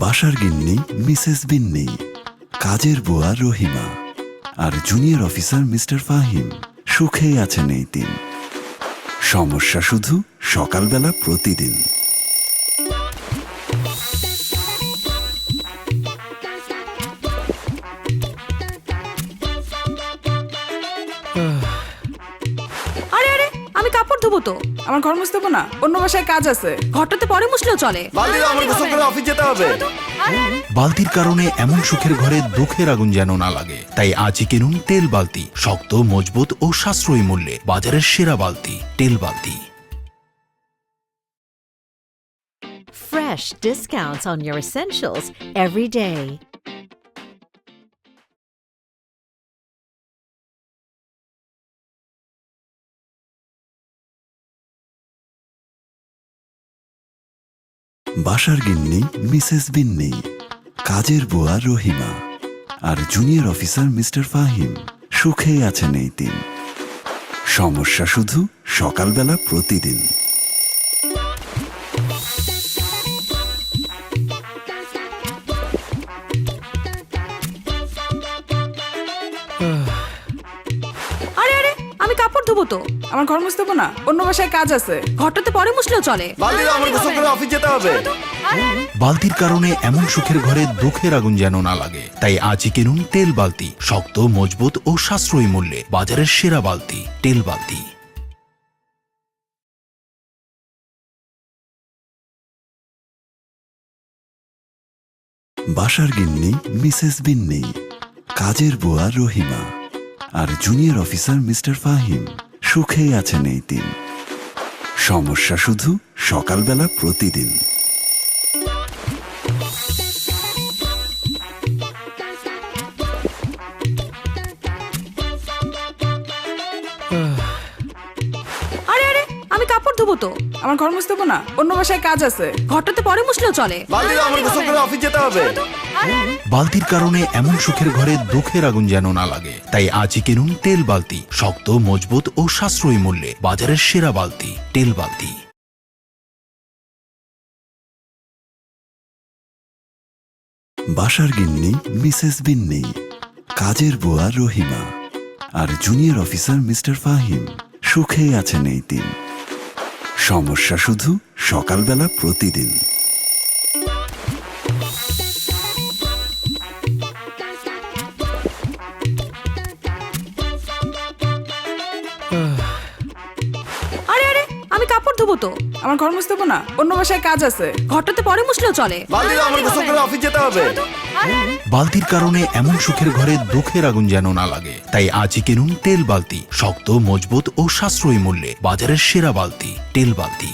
বাসার গিন্নি মিসেস বিন্নি, কাজের বুয়া রহিমা আর জুনিয়র অফিসার মিস্টার ফাহিম সুখেই আছেন এই দিন। সমস্যা শুধু সকালবেলা প্রতিদিন। আরে আরে, আমি কাপড় ধোবো তো। আমার ঘর মুছতে হবে না, অন্য বাসায় কাজ আছে। ঘরটাতে পরে মুছলেও চলে। আমার গোসল করে অফিস যেতে হবে। বালতির কারণে এমন সুখের ঘরে দুঃখের আগুন যেন না লাগে, তাই আজই কিনুন তেল বালতি। শক্ত, মজবুত ও সাশ্রয়ী মূল্যে বাজারের সেরা বালতি, তেল বালতি। Fresh discounts on your essentials every day. বাসার গিন্নি মিসেস বিন্নি, কাজের বুয়া রহিমা আর জুনিয়র অফিসার মিস্টার ফাহিম সুখেই আছেন এই দিন। সমস্যা শুধু সকালবেলা প্রতিদিন। আরে আরে, আমি কাপড় ধোবো তো। আমার ঘর মুছতে হবে না, অন্য বাসায় কাজ আছে। ঘরটাতে পরে মুছলেও চলে। আমার গোসল করে অফিস যেতে হবে। বালতির কারণে এমন সুখের ঘরে দুঃখের আগুন যেন না লাগে, তাই আজই কিনুন তেল বালতি। শক্ত, মজবুত ও সাশ্রয়ী মূল্যে বাজারের সেরা বালতি, তেল বালতি। বাসার গিন্নি মিসেস বিন্নি, কাজের বুয়া রহিমা আর জুনিয়র অফিসার মিস্টার ফাহিম সুখেই আছেন এই দিন। সমস্যা শুধু সকালবেলা প্রতিদিন। আরে আরে, আমি কাপড় ধোবো তো। আমার ঘর মুছতে হবে না, অন্য বাসায় কাজ আছে। ঘরটাতে পরে মুছলেও চলে। আমার গোসল করে অফিস যেতে হবে। বালতির কারণে এমন সুখের ঘরে দুঃখের আগুন যেন না লাগে, তাই আজই কিনুন তেল বালতি। শক্ত, মজবুত ও সাশ্রয়ী মূল্যে বাজারের সেরা বালতি, তেল বালতি। বাসার গিন্নি মিসেস বিন্নি, কাজের বুয়া রহিমা আর জুনিয়র অফিসার মিস্টার ফাহিম সুখেই আছেন এই দিন। সমস্যা শুধু সকালবেলা প্রতিদিন। আরে আরে, আমি কাপড় ধোবো তো। আমার ঘর মুছতে হবে না, অন্য বাসায় কাজ আছে। ঘরটাতে পরে মুছলেও চলে। আমার গোসল করে অফিস যেতে হবে। বালতির কারণে এমন সুখের ঘরে দুঃখের আগুন যেন না লাগে, তাই আজই কিনুন তেল বালতি। শক্ত, মজবুত ও সাশ্রয়ী মূল্যে বাজারের সেরা বালতি, তেল বালতি।